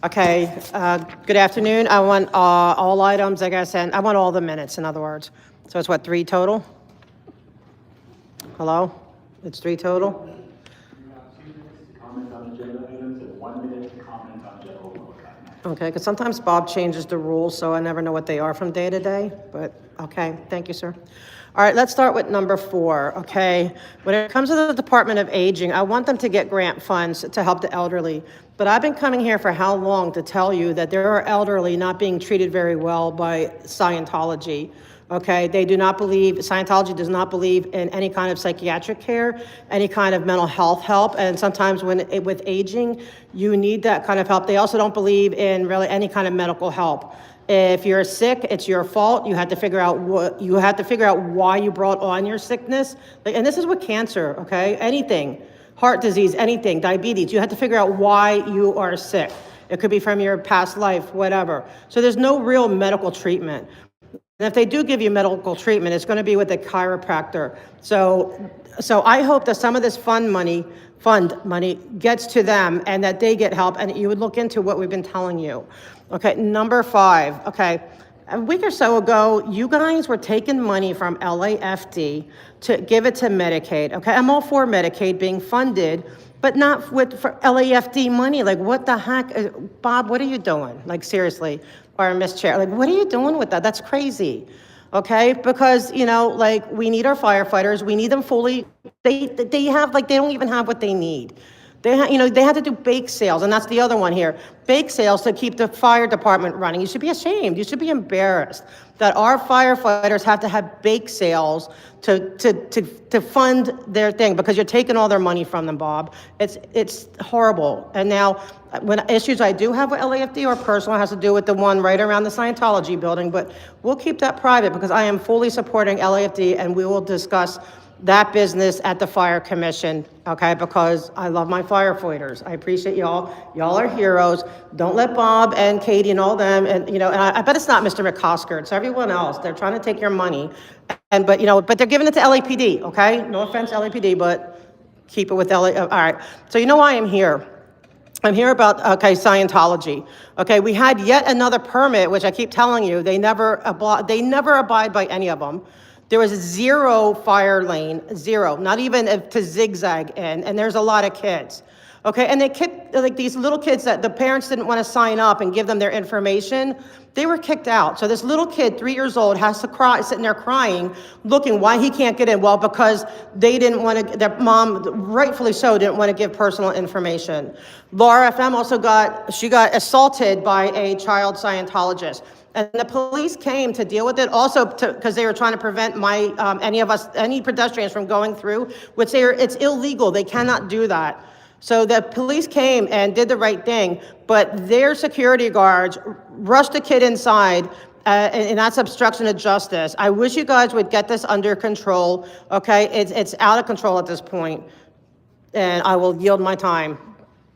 Okay, good afternoon. I want all items, I guess, and I want all the minutes, in other words. So it's what, 3 total? Hello? It's 3 total? You have 2 minutes to comment on agenda items and 1 minute to comment on general public comment. Okay, because sometimes Bob changes the rules, so I never know what they are from day to day, but, okay, thank you, sir. All right, let's start with number 4, okay? When it comes to the Department of Aging, I want them to get grant funds to help the elderly. But I've been coming here for how long to tell you that there are elderly not being treated very well by Scientology. Okay, they do not believe, Scientology does not believe in any kind of psychiatric care, any kind of mental health help, and sometimes with aging, you need that kind of help. They also don't believe in really any kind of medical help. If you're sick, it's your fault. You have to figure out why you brought on your sickness. And this is with cancer, okay? Anything, heart disease, anything, diabetes. You have to figure out why you are sick. It could be from your past life, whatever. So there's no real medical treatment. And if they do give you medical treatment, it's going to be with a chiropractor. So I hope that some of this fund money gets to them and that they get help, and you would look into what we've been telling you. Okay, number 5. Okay, a week or so ago, you guys were taking money from LAFD to give it to Medicaid. Okay, I'm all for Medicaid being funded, but not for LAFD money. Like, what the heck? Bob, what are you doing? Like, seriously, or Miss Chair, like, what are you doing with that? That's crazy. Okay, because, you know, like, we need our firefighters. We need them fully. They don't even have what they need. They had to do bake sales, and that's the other one here. Bake sales to keep the fire department running. You should be ashamed. You should be embarrassed that our firefighters have to have bake sales to fund their thing, because you're taking all their money from them, Bob. It's horrible. And now, when issues I do have with LAFD are personal, it has to do with the one right around the Scientology building, but we'll keep that private because I am fully supporting LAFD, and we will discuss that business at the Fire Commission, okay, because I love my firefighters. I appreciate y'all. Y'all are heroes. Don't let Bob and Katie and all them, and, you know, and I bet it's not Mr. McCosker, it's everyone else. They're trying to take your money, but they're giving it to LAPD, okay? No offense, LAPD, but keep it with LA, all right. So you know why I'm here. I'm here about, okay, Scientology. Okay, we had yet another permit, which I keep telling you, they never abide by any of them. There was 0 fire lane, 0, not even to zigzag in, and there's a lot of kids. Okay, and they kicked, like, these little kids that the parents didn't want to sign up and give them their information, they were kicked out. So this little kid, 3 years old, has to cry, sitting there crying, looking why he can't get in. Well, because they didn't want to, their mom, rightfully so, didn't want to give personal information. Laura FM also got assaulted by a child Scientologist. And the police came to deal with it, also because they were trying to prevent any pedestrians from going through, it's illegal. They cannot do that. So the police came and did the right thing, but their security guards rushed the kid inside, and that's obstruction of justice. I wish you guys would get this under control, okay? It's out of control at this point, and I will yield my time.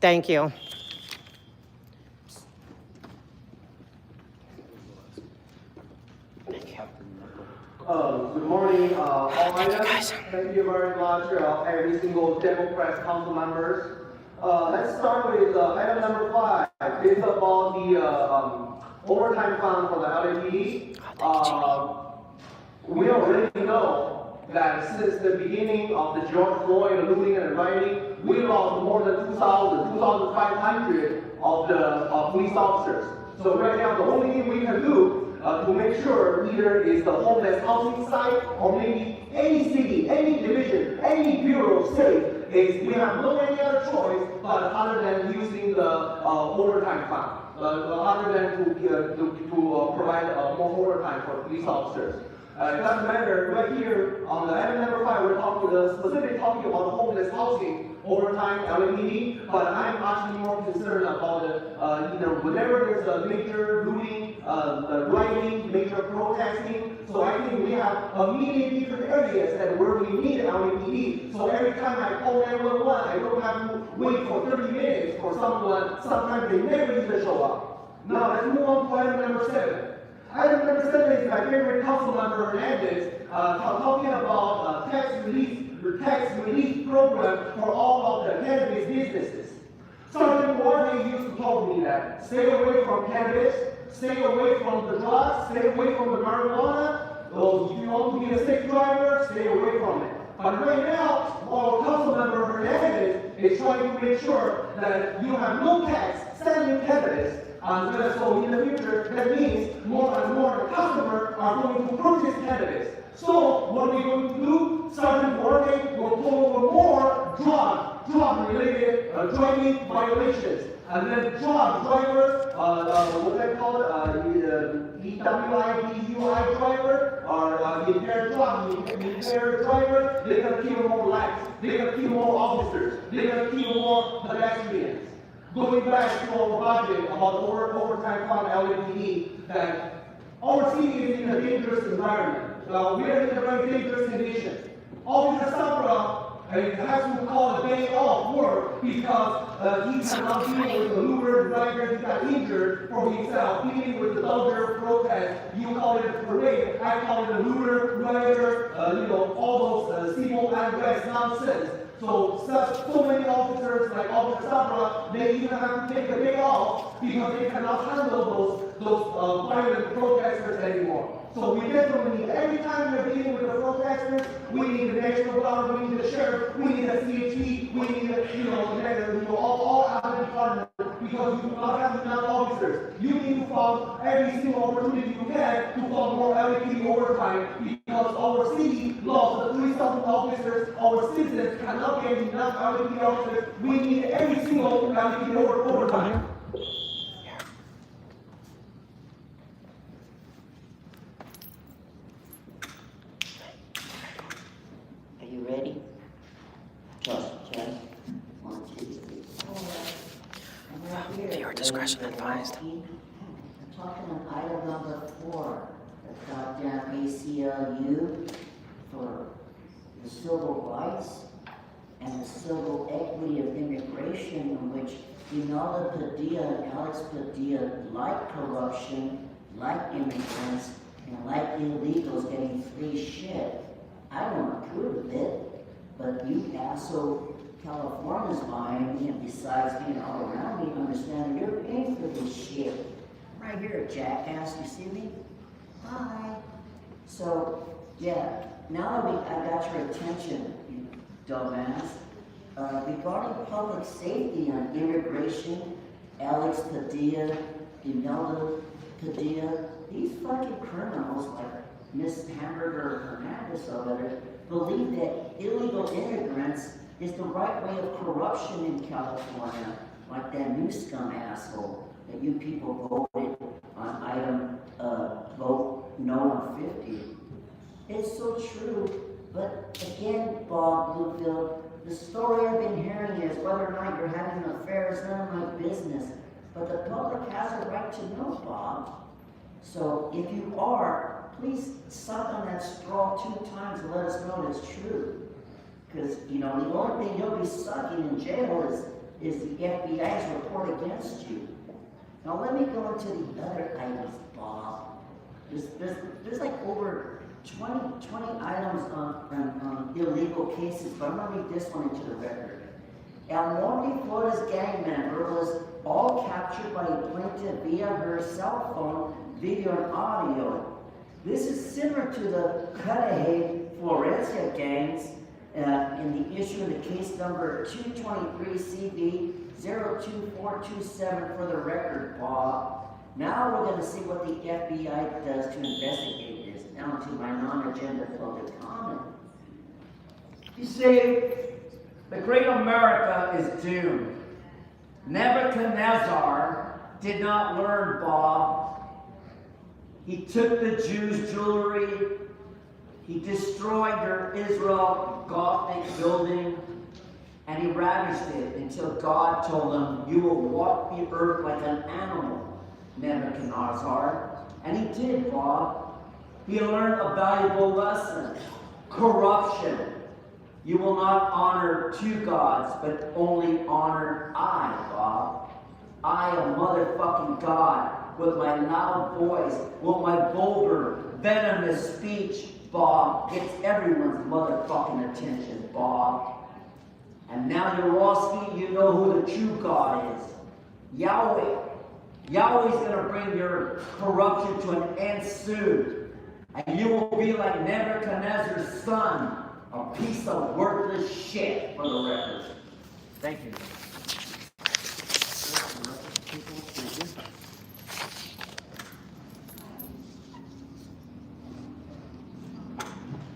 Thank you. Good morning, all Thank you, guys. Thank you very much, every single Democrat council members. Let's start with item number 5. It's about the overtime fund for the LAPD. We already know that since the beginning of the George Floyd looting and rioting, we lost more than 2,500 of the police officers. So right now, the only thing we can do to make sure either is the homeless housing site or maybe any city, any division, any bureau safe, is we have no any other choice but other than using the overtime fund, other than to provide more overtime for police officers. It doesn't matter, right here on the item number 5, we're talking specifically talking about the homeless housing overtime LAPD, but I'm actually more concerned about whenever there's a major looting, rioting, major protesting. So I think we have a million different areas that where we need LAPD. So every time I call 911, I don't have to wait for 30 minutes for someone. Sometimes they never even show up. Now let's move on to item number 7. Item number 7 is my favorite council member Hernandez talking about tax relief program for all of the cannabis businesses. Sergeant Duarte used to tell me that stay away from cannabis, stay away from the drugs, stay away from the marijuana. If you want to be a safe driver, stay away from it. But right now, our council member Hernandez is trying to make sure that you have no tax selling cannabis. And so in the future, that means more and more customers are going to purchase cannabis. So what we're going to do, Sergeant Duarte will pull over more drug-related driving violations. And then drivers, what they call it, EWI, DUI driver, or impaired driver, they're gonna kill more lives, they're gonna kill more officers, they're gonna kill more pedestrians. Going back to our budget about overtime fund LAPD, that our city is in a dangerous environment. We are in a very dangerous condition. Officer Sabra has to call a day off work because he cannot deal with the looter driver who got injured for himself, dealing with the Dodger protest. You call it a parade, I call it a looter driver, all those civil unrest nonsense. So many officers like Officer Sabra, they even have to take a day off because they cannot handle those violent protesters anymore. So we definitely, every time we're dealing with the protesters, we need the National Guard, we need the sheriff, we need the CHP, we need all other departments, because you do not have enough officers. You need to find every single opportunity you can to find more LAPD overtime, because our city lost the 3,000 officers, our citizens cannot get enough LAPD officers. We need every single LAPD overtime. Are you ready? Just, 1, 2, 3, 4. Viewer discretion advised. I'm talking on item number 4, the goddamn ACLU for the civil rights and the civil equity of immigration, in which Imelda Padilla and Alex Padilla like corruption, like immigrants, and like illegals getting free shit. I don't approve of it, but you asshole Californians buying me, and besides being all around me, understand you're paying for this shit. Right here, jackass, you see me? Hi. So, yeah, now that I got your attention, you dumbass, regarding public safety and immigration, Alex Padilla, Imelda Padilla, these fucking criminals like Miss Hamburger Hernandez over there believe that illegal immigrants is the right way of corruption in California, like that new scum asshole that you people voted on item vote no on 50. It's so true, but again, Bob Bluefield, the story I've been hearing is whether or not you're having an affair is none of my business, but the public has a right to know, Bob. So if you are, please suck on that straw 2 times and let us know it's true. Because, the only thing you'll be sucking in jail is the FBI's report against you. Now let me go into the other items, Bob. There's like over 20 items on illegal cases, but I'm gonna read this one into the record. El Norte, Florida's gang member was all captured by a plaintiff via her cell phone, video and audio. This is similar to the Cudahy, Florencia gangs in the issue of the case number 223 CV02427 for the record, Bob. Now we're going to see what the FBI does to investigate this. Now to my non-agenda public comment. You see, the great America is doomed. Nebuchadnezzar did not learn, Bob. He took the Jews' jewelry, he destroyed their Israel Gothic building, and he ravaged it until God told him, you will walk the earth like an animal, Nebuchadnezzar. And he did, Bob. He learned a valuable lesson. Corruption. You will not honor 2 gods, but only honor I, Bob. I, a motherfucking God, with my loud voice, with my vulgar, venomous speech, Bob, gets everyone's motherfucking attention, Bob. And now Yarovsky, you know who the true God is. Yahweh. Yahweh's gonna bring your corruption to an end soon. And you will be like Nebuchadnezzar's son, a piece of worthless shit, for the record. Thank you.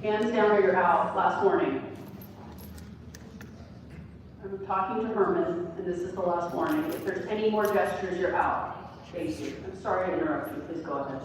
Hands down or you're out. Last warning. I'm talking to Herman, and this is the last warning. If there's any more gestures, you're out. Thank you. I'm sorry to interrupt you. Please go ahead.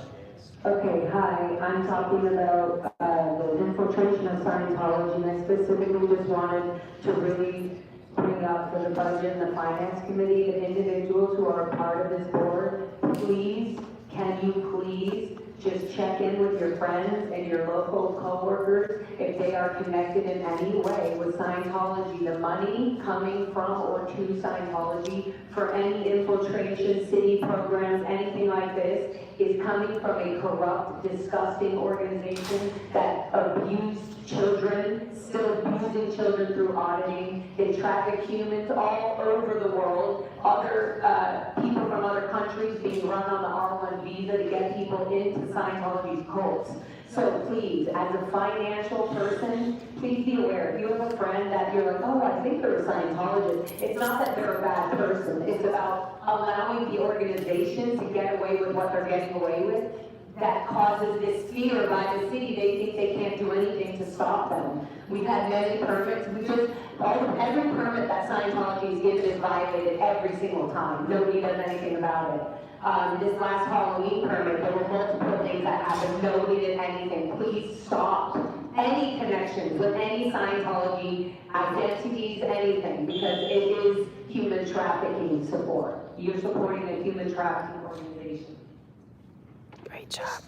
Okay, hi, I'm talking about the infiltration of Scientology, and I specifically just wanted to really bring up for the budget and the finance committee, the individuals who are a part of this board, please, can you please just check in with your friends and your local coworkers if they are connected in any way with Scientology. The money coming from or to Scientology for any infiltration, city programs, anything like this, is coming from a corrupt, disgusting organization that abused children, still abusing children through auditing. They traffic humans all over the world. Other people from other countries being run on the R1 visa to get people into Scientology's cults. So please, as a financial person, please be aware. If you have a friend that you're like, oh, I think they're a Scientologist, it's not that they're a bad person. It's about allowing the organization to get away with what they're getting away with. That causes this fear by the city. They think they can't do anything to stop them. We've had many permits. Every permit that Scientology is given is violated every single time. Nobody does anything about it. This last Halloween permit, there were multiple things that happened. Nobody did anything. Please stop any connections with any Scientology identities, anything, because it is human trafficking support. You're supporting a human trafficking organization. Great job.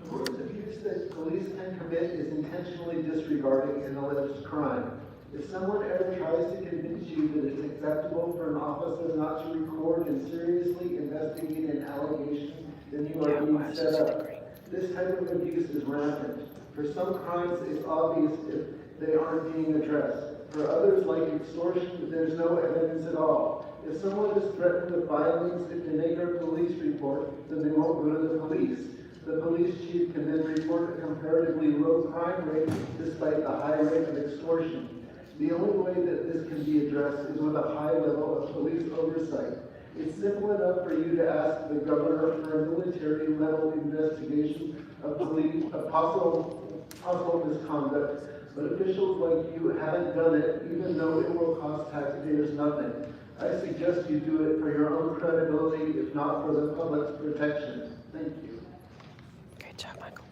The worst abuse that police can commit is intentionally disregarding an alleged crime. If someone ever tries to convince you that it's acceptable for an officer not to record and seriously investigate an allegation, then you are being set up. This type of abuse is rampant. For some crimes, it's obvious if they aren't being addressed. For others, like extortion, there's no evidence at all. If someone is threatened with violence, if they make a police report, then they won't go to the police. The police chief can then report a comparatively low crime rate despite the high rate of extortion. The only way that this can be addressed is with a high level of police oversight. It's simple enough for you to ask the governor for a military-level investigation of possible misconduct, but officials like you haven't done it, even though it will cost taxpayers nothing. I suggest you do it for your own credibility, if not for the public's protection. Thank you. Great job, Michael.